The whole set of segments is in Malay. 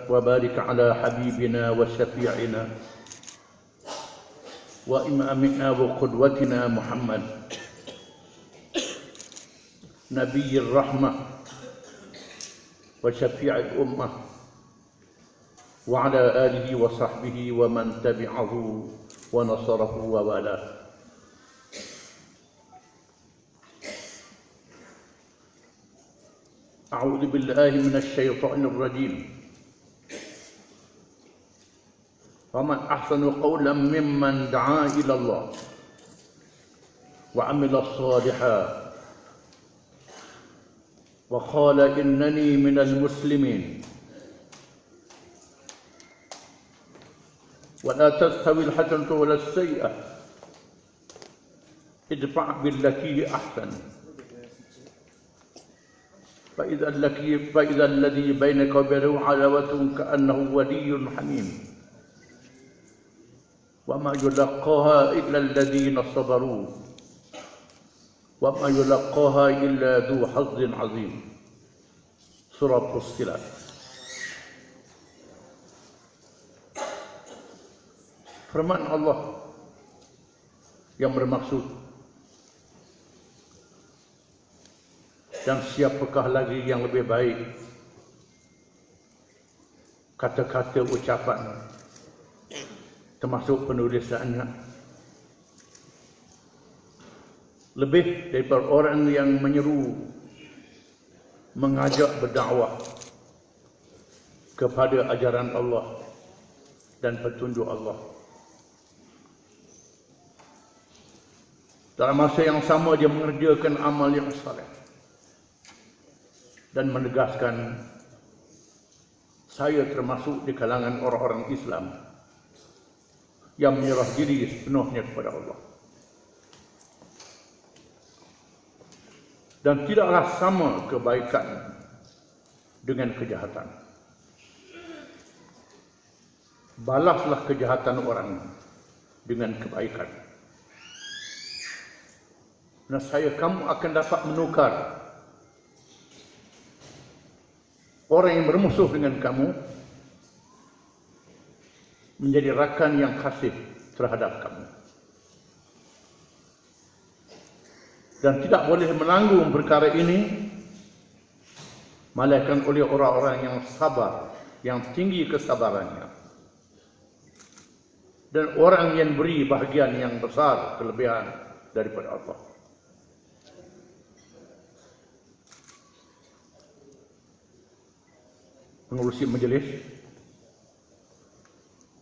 وبارك على حبيبنا وشفيعنا وإمامنا وقدوتنا محمد نبي الرحمة وشفيع الأمة وعلى آله وصحبه ومن تبعه ونصره ووالاه. أعوذ بالله من الشيطان الرجيم. ومن أحسن قولا ممن دعا إلى الله وعمل صالحا وقال إنني من المسلمين. ولا تستوي الحسنة ولا السيئة ادفع بالتي هي أحسن فإذا الذي بينك وبينه عداوة كأنه ولي حميم وما يلقاها إلا الذين صبروا وما يلقاها إلا ذو حظ عظيم. Surah Fussilat. Firman Allah yang bermaksud, dan siapakah lagi yang lebih baik kata-kata ucapan termasuk penulisannya lebih daripada orang yang menyeru, mengajak berdakwah kepada ajaran Allah dan petunjuk Allah. Dalam masa yang sama dia mengerjakan amal yang saleh dan menegaskan, saya termasuk di kalangan orang-orang Islam yang menyerah diri sepenuhnya kepada Allah. Dan tidaklah sama kebaikan dengan kejahatan. Balaslah kejahatan orang dengan kebaikan. Nescaya kamu akan dapat menukar orang yang bermusuh dengan kamu menjadi rakan yang kasih terhadap kamu. Dan tidak boleh menanggung perkara ini melainkan oleh orang-orang yang sabar, yang tinggi kesabarannya, dan orang yang beri bahagian yang besar, kelebihan daripada Allah. Pengurusi majlis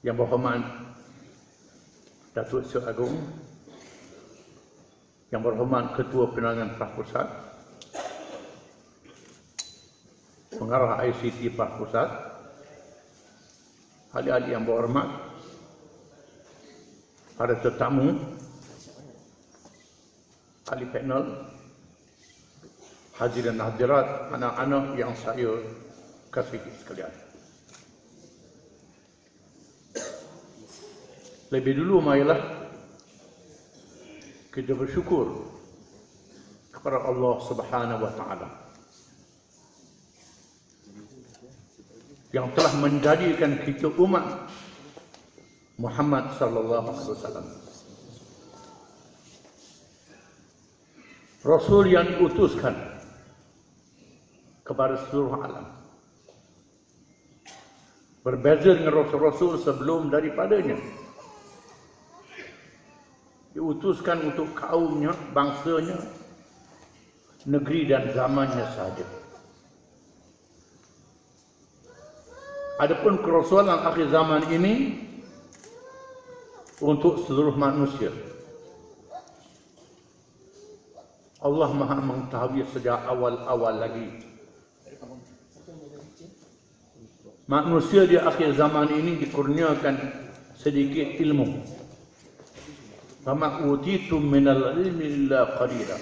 yang berhormat Datuk Seri Agong, yang berhormat Ketua Penerangan Pah Pusat, Pengarah ICT Pah Pusat, ahli-ahli yang berhormat, para tetamu, ahli panel, hadirin hadirat, anak-anak yang saya kasihi sekalian. Lebih dulu marilah kita bersyukur kepada Allah Subhanahu wa taala yang telah menjadikan kita umat Muhammad sallallahu alaihi wasallam Rasul yang diutuskan kepada seluruh alam. Berbeza dengan Rasul-Rasul sebelum daripadanya. Diutuskan untuk kaumnya, bangsanya, negeri dan zamannya sahaja. Adapun kerasulan akhir zaman ini untuk seluruh manusia. Allah Maha mengetahui sejak awal-awal lagi. Manusia di akhir zaman ini dikurniakan sedikit ilmu. Fama utitum minal ilmi illa qalila.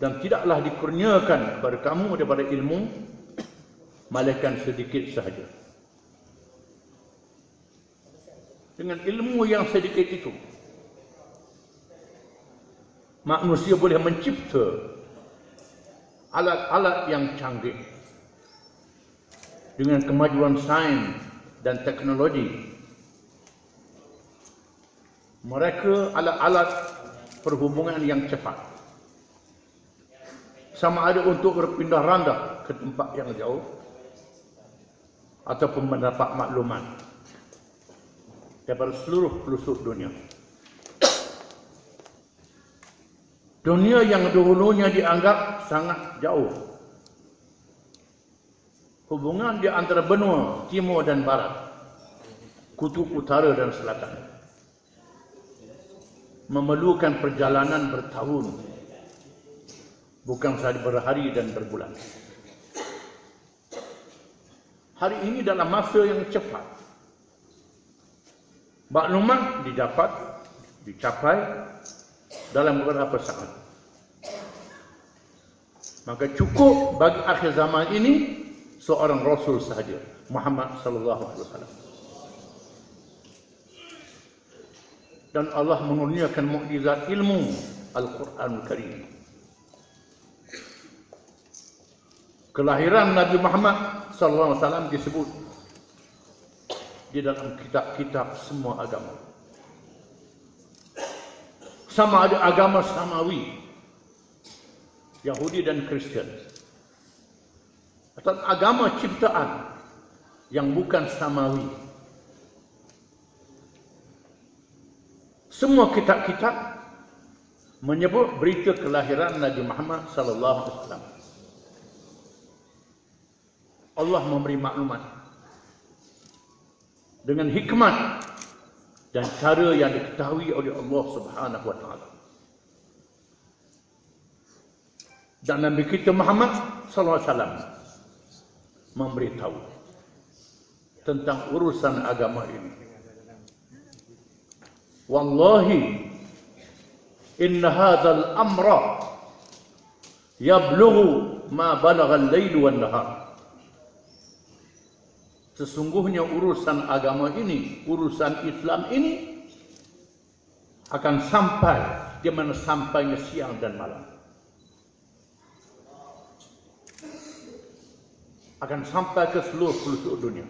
Dan tidaklah dikurniakan kepada kamu daripada ilmu malaikat sedikit sahaja. Dengan ilmu yang sedikit itu, manusia boleh mencipta alat-alat yang canggih dengan kemajuan sains dan teknologi. Mereka alat-alat perhubungan yang cepat. Sama ada untuk berpindah randah ke tempat yang jauh ataupun mendapat maklumat daripada seluruh pelosok dunia. Dunia yang dahulunya dianggap sangat jauh. Hubungan di antara benua timur dan barat, kutub utara dan selatan, memerlukan perjalanan bertahun, bukan sahaja berhari dan berbulan. Hari ini dalam masa yang cepat, maklumat dicapai dalam beberapa saat. Maka cukup bagi akhir zaman ini seorang Rasul sahaja, Muhammad sallallahu alaihi wasallam. Dan Allah mengurniakan mukjizat ilmu Al-Quranul Karim. Kelahiran Nabi Muhammad sallallahu alaihi wasallam disebut di dalam kitab-kitab semua agama. Sama ada agama samawi, Yahudi dan Kristian, atau agama ciptaan yang bukan samawi. Semua kitab-kitab menyebut berita kelahiran Nabi Muhammad sallallahu alaihi wasallam. Allah memberi maklumat dengan hikmat dan cara yang diketahui oleh Allah Subhanahu wa taala. Dan Nabi kita Muhammad sallallahu alaihi wasallam memberitahu tentang urusan agama ini. Wallahi inna hadzal amra yablughu ma balagha al-lail wan nahar. Sesungguhnya urusan agama ini, urusan Islam ini akan sampai di mana sampainya siang dan malam. Akan sampai ke seluruh pelosok dunia.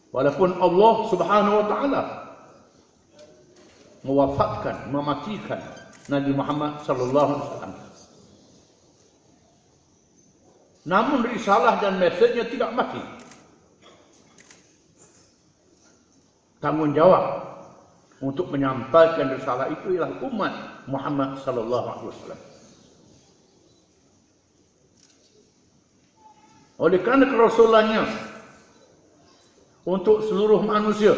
Walaupun Allah Subhanahu wa taala mewafatkan, mematikan Nabi Muhammad sallallahu alaihi wasallam, namun risalah dan mesejnya tidak mati. Tanggungjawab untuk menyampaikan risalah itu ialah umat Muhammad sallallahu alaihi wasallam. Oleh kerana kerasulannya untuk seluruh manusia,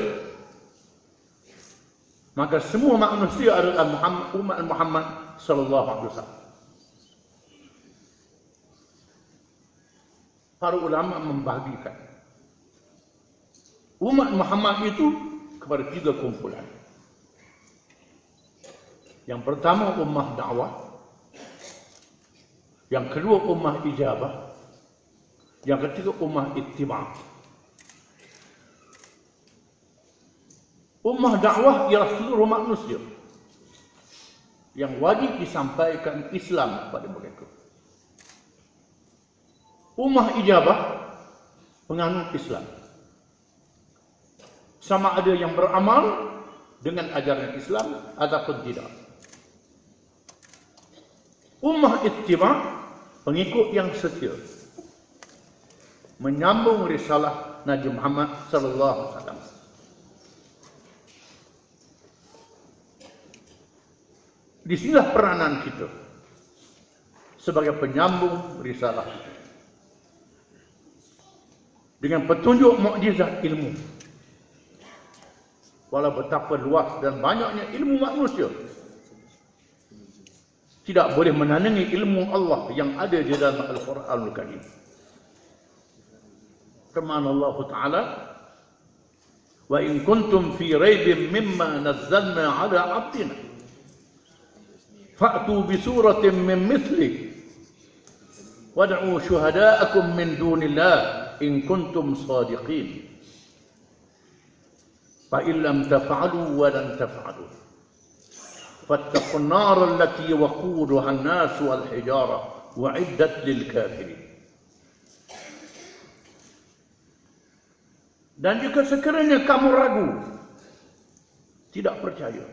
maka semua manusia adalah umat Muhammad sallallahu alaihi wasallam. Para ulama membahagikan umat Muhammad itu kepada 3 kumpulan. Yang pertama ummah dakwah, yang kedua ummah ijabah, yang ketiga ummah ittiba'. Ummah dakwah ialah seluruh manusia yang wajib disampaikan Islam kepada mereka. Ummah ijabah penganut Islam, sama ada yang beramal dengan ajaran Islam ataupun tidak. Ummah ittiba' pengikut yang setia, menyambung risalah Nabi Muhammad sallallahu alaihi wasallam. Di sinilah peranan kita sebagai penyambung risalah itu. Dengan petunjuk mukjizat ilmu. Walau betapa luas dan banyaknya ilmu manusia, tidak boleh menandingi ilmu Allah yang ada di dalam Al-Quranul Karim. Firman Allah Ta'ala, "Wa in kuntum fi raibin mimma nazzalna ala 'abdina fa'tu bi suratin min mithlihi wad'u syuhada'akum min dunillah in kuntum sadiqin fa in lam taf'alu wa lan taf'alu fattaqun nar allati waquduha an-nas wal hijara wa'iddat lil kafirin." Dan jika sekiranya kamu ragu, tidak percaya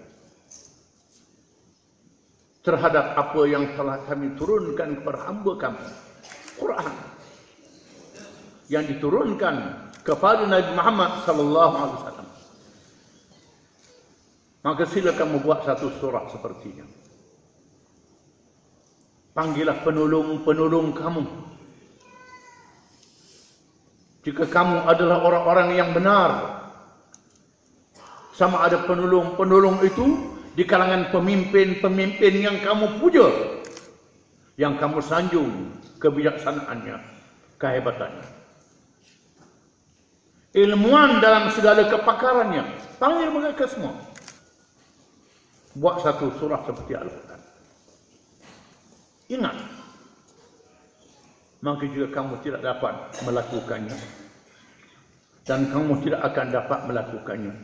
terhadap apa yang telah kami turunkan kepada hamba kami, Quran, yang diturunkan kepada Nabi Muhammad sallallahu alaihi wasallam, maka sila kamu buat satu surah sepertinya. Panggillah penolong-penolong kamu. Jika kamu adalah orang-orang yang benar, sama ada penolong-penolong itu di kalangan pemimpin-pemimpin yang kamu puja, yang kamu sanjung kebijaksanaannya, kehebatannya. Ilmuwan dalam segala kepakarannya, panggil mereka semua. Buat satu surah seperti Al-Quran. Ingat, maka jika kamu tidak dapat melakukannya, dan kamu tidak akan dapat melakukannya,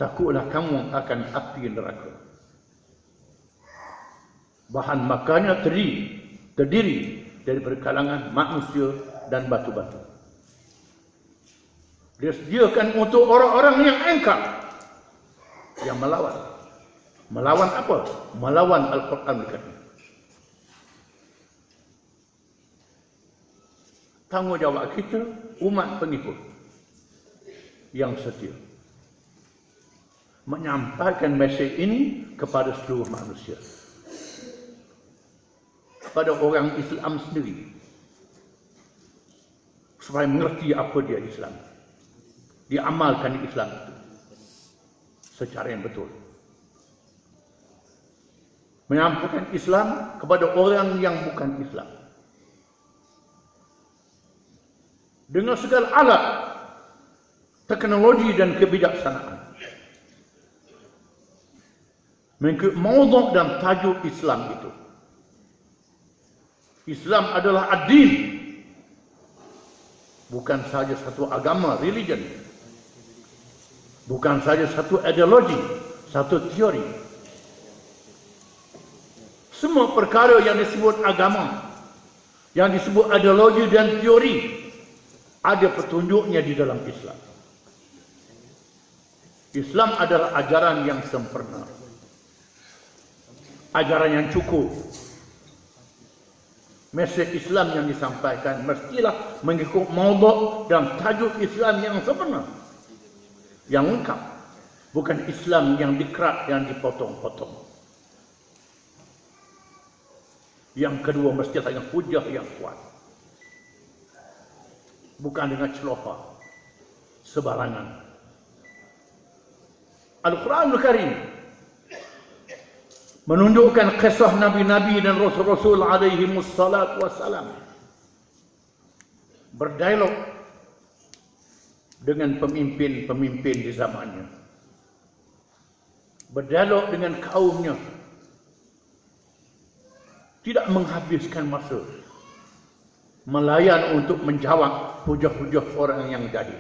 takutlah kamu akan api neraka. Bahan makannya terdiri dari kalangan manusia dan batu-batu. Dia sediakan untuk orang-orang yang engkar, yang melawan. Melawan apa? Melawan Al-Quran Al-Karim. Tanggungjawab kita, umat pengikut yang setia, menyampaikan mesej ini kepada seluruh manusia, kepada orang Islam sendiri, supaya mengerti apa dia Islam, diamalkan Islam itu secara yang betul. Menyampaikan Islam kepada orang yang bukan Islam dengan segala alat teknologi dan kebijaksanaan. Mengikut maudhu' dan tajuk Islam itu. Islam adalah ad-din, bukan saja satu agama, religion, bukan saja satu ideologi, satu teori. Semua perkara yang disebut agama, yang disebut ideologi dan teori, ada petunjuknya di dalam Islam. Islam adalah ajaran yang sempurna, ajaran yang cukup. Mesej Islam yang disampaikan mestilah mengikut maudhu' dan tajuk Islam yang sempurna, yang lengkap, bukan Islam yang dikerat, yang dipotong-potong. Yang kedua, mesti dengan hujah yang kuat, bukan dengan celofa sebarangan. Al-Quran Al-Karim menunjukkan kisah Nabi-Nabi dan Rasul-Rasul alaihi wassalatu wassalam berdialog dengan pemimpin-pemimpin di zamannya, berdialog dengan kaumnya, tidak menghabiskan masa melayan untuk menjawab hujah-hujah orang yang jahil.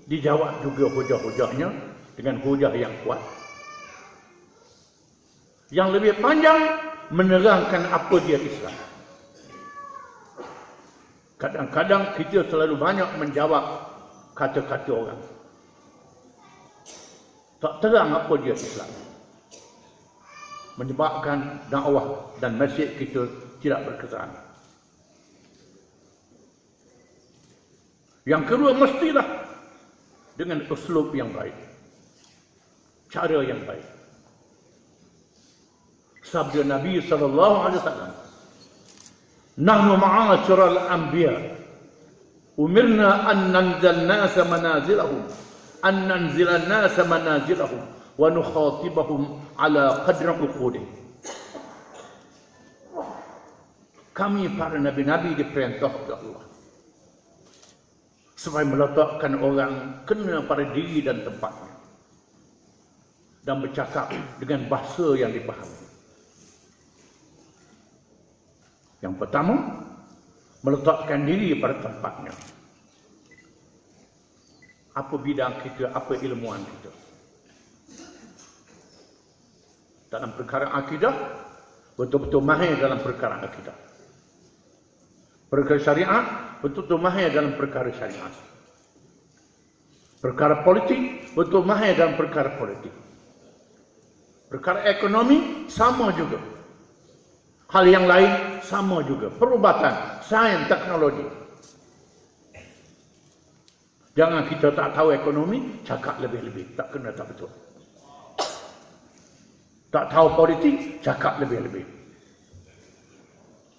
Dijawab juga hujah-hujahnya dengan hujah yang kuat. Yang lebih panjang menerangkan apa dia Islam. Kadang-kadang kita terlalu banyak menjawab kata-kata orang, tak terang apa dia Islam, menyebabkan dakwah dan mesej kita tidak berkesan. Yang kedua, mestilah dengan uslub yang baik, cara yang baik. Sabda Nabi sallallahu alaihi wasallam, "Nahnu ma'asyiral anbiya umirna an nanzil an-nasa manazilahum, an nanzila an-nasa manazilahum wa nukhatibahum ala qadri uqudihim." Kami para nabi-nabi diperintah oleh Allah supaya meletakkan orang kena pada diri dan tempatnya dan bercakap dengan bahasa yang dipahami. Yang pertama, meletakkan diri pada tempatnya. Apa bidang kita, apa ilmuwan kita. Dalam perkara akidah, betul-betul mahir dalam perkara akidah. Perkara syariat, betul-betul mahir dalam perkara syariat. Perkara politik, betul mahir dalam perkara politik. Perkara ekonomi, sama juga. Hal yang lain, sama juga. Perubatan, sains, teknologi. Jangan kita tak tahu ekonomi, cakap lebih-lebih. Tak kena, tak betul. Tak tahu politik, cakap lebih-lebih.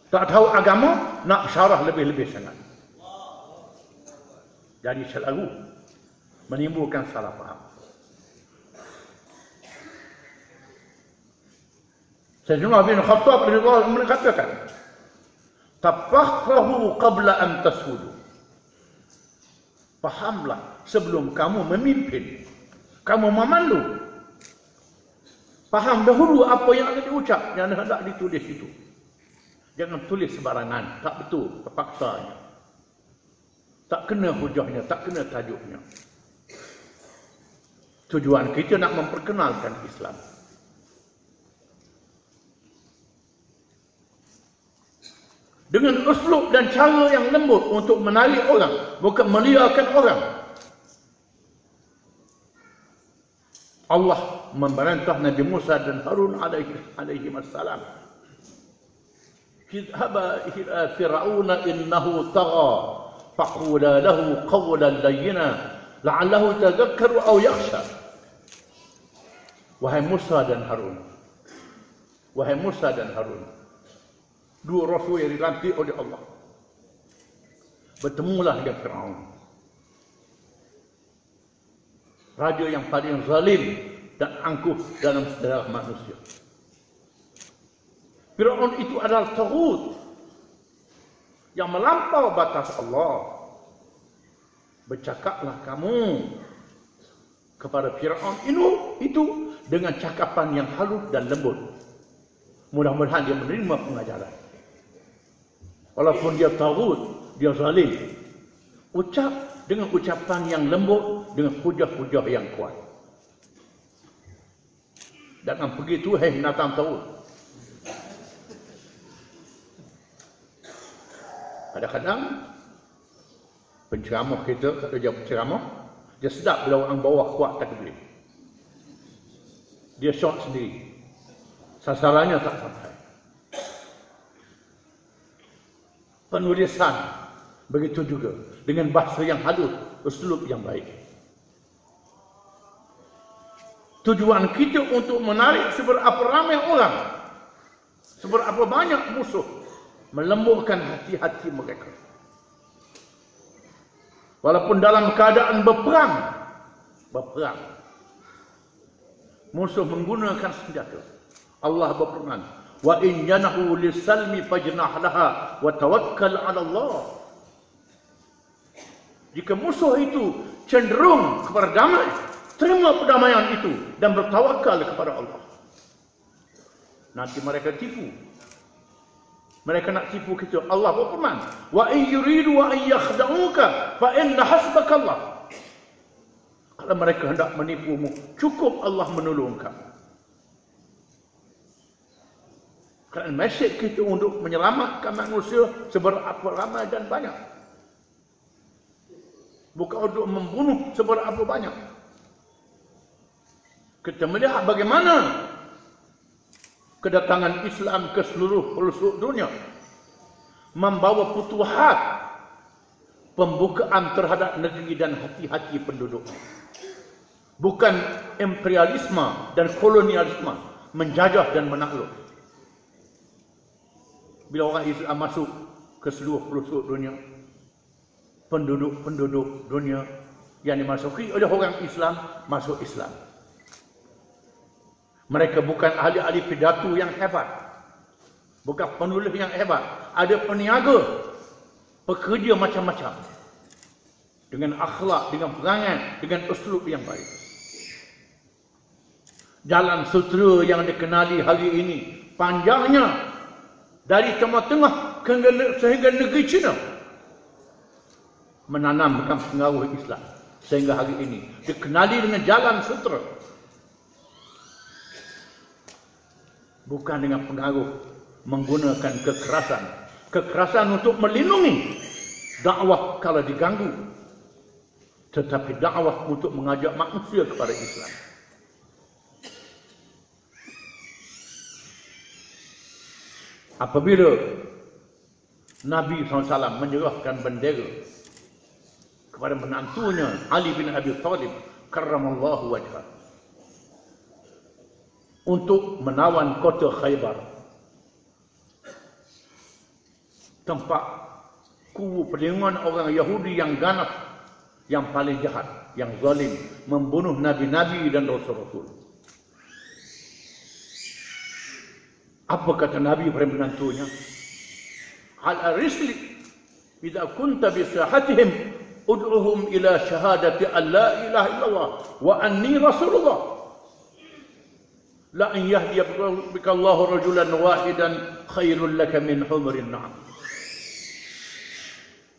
Tak tahu agama, nak syarah lebih-lebih sangat. Jadi selalu menimbulkan salah faham. Sayyidina Umar bin Khattab radhiyallahu anhu mengatakan, "Tafaqahu qabla an tashudu." Fahamlah sebelum kamu memimpin, kamu memandu. Faham dahulu apa yang ada diucap, yang hendak ditulis itu. Jangan tulis sembarangan, tak betul, terpaksanya. Tak kena hujahnya, tak kena tajuknya. Tujuan kita nak memperkenalkan Islam. Dengan uslub dan cara yang lembut untuk menarik orang, bukan meliarkan orang. Allah memerintah Nabi Musa dan Harun alaihi wassalam, "Idhaba ila fir'auna innahu tagha, faqula lahu qawlan layyina la'allahu tadhakkaru aw yakhsha." Wahai Musa dan Harun, wahai Musa dan Harun, dua rasul yang dilantik oleh Allah, bertemulah dengan Fir'aun, raja yang paling zalim dan angkuh dalam sejarah manusia. Fir'aun itu adalah taghut yang melampau batas Allah. Bercakaplah kamu kepada Fir'aun itu dengan cakapan yang halus dan lembut. Mudah-mudahan dia menerima pengajaran. Walaupun dia taghut, dia zalim, ucap dengan ucapan yang lembut, dengan hujah-hujah yang kuat. Jangan pergi tu, hei binatang taghut. Kadang-kadang penceramah kita, kalau dia penceramah, dia sedap bila orang bawah kuat takbir. Dia short sendiri. Sasarannya tak sampai. Penulisan begitu juga, dengan bahasa yang halus, uslub yang baik. Tujuan kita untuk menarik seberapa ramai orang, seberapa banyak musuh, melemburkan hati-hati mereka. Walaupun dalam keadaan berperang, musuh menggunakan senjata. Allah berfirman, "Wa in janahu lis-salmi fajnah laha wa tawakkal 'ala Allah." Jika musuh itu cenderung kepada damai, terima perdamaian itu dan bertawakal kepada Allah. Nanti mereka tipu. Mereka nak tipu kita. Allah berfirman, "Wa in yuridu wa an yakhda'uka fa inna hasbakallah." Kalau mereka hendak menipumu, cukup Allah menolong kamu. Kerana mesej kita untuk menyelamatkan manusia seberapa ramai dan banyak. Bukan untuk membunuh seberapa banyak. Kita melihat bagaimana kedatangan Islam ke seluruh pelosok dunia membawa futuhat, pembukaan terhadap negeri dan hati-hati penduduk. Bukan imperialisme dan kolonialisme, menjajah dan menakluk. Bila orang Islam masuk ke seluruh pelosok dunia, penduduk-penduduk dunia yang dimasuki oleh orang Islam masuk Islam. Mereka bukan ahli-ahli pidato yang hebat, bukan penulis yang hebat, ada peniaga, pekerja macam-macam, dengan akhlak, dengan perangai, dengan uslub yang baik. Jalan sutera yang dikenali hari ini panjangnya dari Timur Tengah sehingga negeri China, menanamkan pengaruh Islam sehingga hari ini dikenali dengan jalan sutera. Bukan dengan pengaruh menggunakan kekerasan kekerasan untuk melindungi dakwah kalau diganggu, tetapi dakwah untuk mengajak manusia kepada Islam. Apabila Nabi SAW menyerahkan bendera kepada menantunya Ali bin Abi Thalib karramallahu wajhah untuk menawan kota Khaybar, tempat kubu perlindungan orang Yahudi yang ganas, yang paling jahat, yang zalim, membunuh nabi-nabi dan rasul-rasul. Apa kata Nabi pada menantunya? Hal arisli idza kunta bi sahatihim ud'uhum ila syahadati an la ilaha illallah wa anni rasulullah la an yahdiya bika Allahu rajulan wahidan khairul laka min humrin na'am.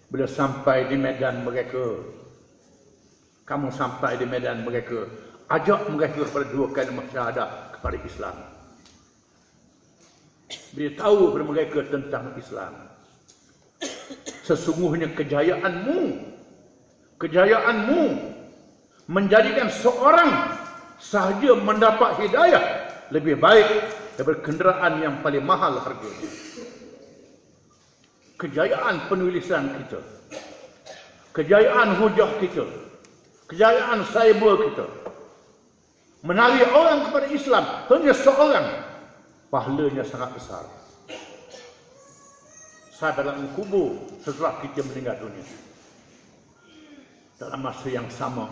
Bila sampai di medan mereka, kamu sampai di medan mereka, ajak mereka kepada dua kalimah syahadah, kepada Islam. Beritahu kepada mereka tentang Islam. Sesungguhnya kejayaanmu menjadikan seorang sahaja mendapat hidayah lebih baik daripada kenderaan yang paling mahal harganya. Kejayaan penulisan kita, kejayaan hujah kita, kejayaan cyber kita, menarik orang kepada Islam hanya seorang, pahalanya sangat besar. Saya dalam kubur setelah kita meninggal dunia, dalam masa yang sama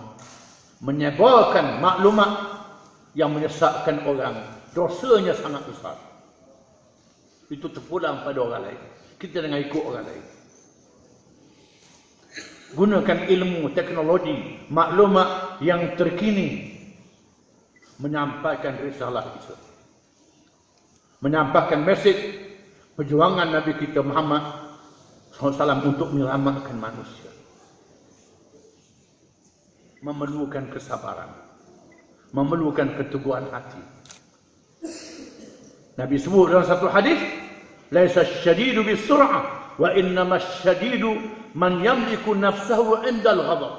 menyebarkan maklumat yang menyesatkan orang, dosanya sangat besar. Itu terpulang pada orang lain, kita dengan ikut orang lain. Gunakan ilmu, teknologi, maklumat yang terkini menyampaikan risalah Islam, menyampaikan mesej perjuangan Nabi kita Muhammad SAW untuk menyelamatkan manusia. Memerlukan kesabaran, memerlukan keteguhan hati. Nabi sebut dalam satu hadis, laisa syadidu bisur'ah wa innama syadidu man yamliku nafsahu 'indal ghadab.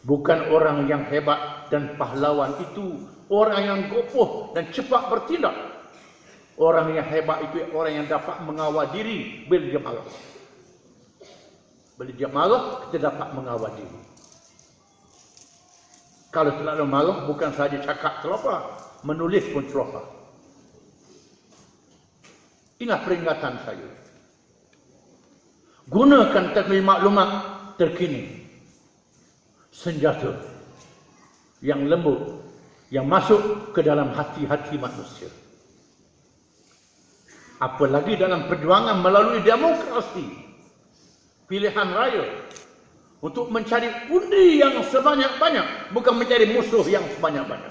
Bukan orang yang hebat dan pahlawan itu orang yang gopoh dan cepat bertindak. Orang yang hebat itu orang yang dapat mengawal diri bila dia marah. Bila dia marah, kita dapat mengawal diri. Kalau terlalu marah, bukan sahaja cakap terlupa, menulis pun terlupa. Inilah peringatan saya. Gunakan teknologi maklumat terkini. Senjata yang lembut, yang masuk ke dalam hati-hati manusia. Apalagi dalam perjuangan melalui demokrasi, pilihan raya, untuk mencari undi yang sebanyak-banyak, bukan mencari musuh yang sebanyak-banyak.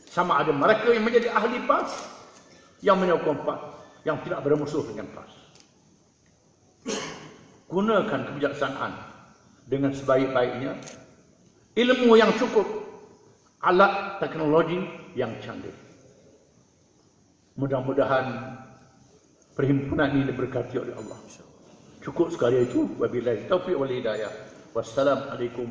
Sama ada mereka yang menjadi ahli PAS, yang menyokong PAS, yang tidak bermusuh dengan PAS. Gunakan kebijaksanaan dengan sebaik-baiknya, ilmu yang cukup, alat teknologi yang canggih. Mudah-mudahan perhimpunan ini diberkati oleh Allah. Cukup sekali itu. Wabillahi taufiq wal hidayah. Wassalamualaikum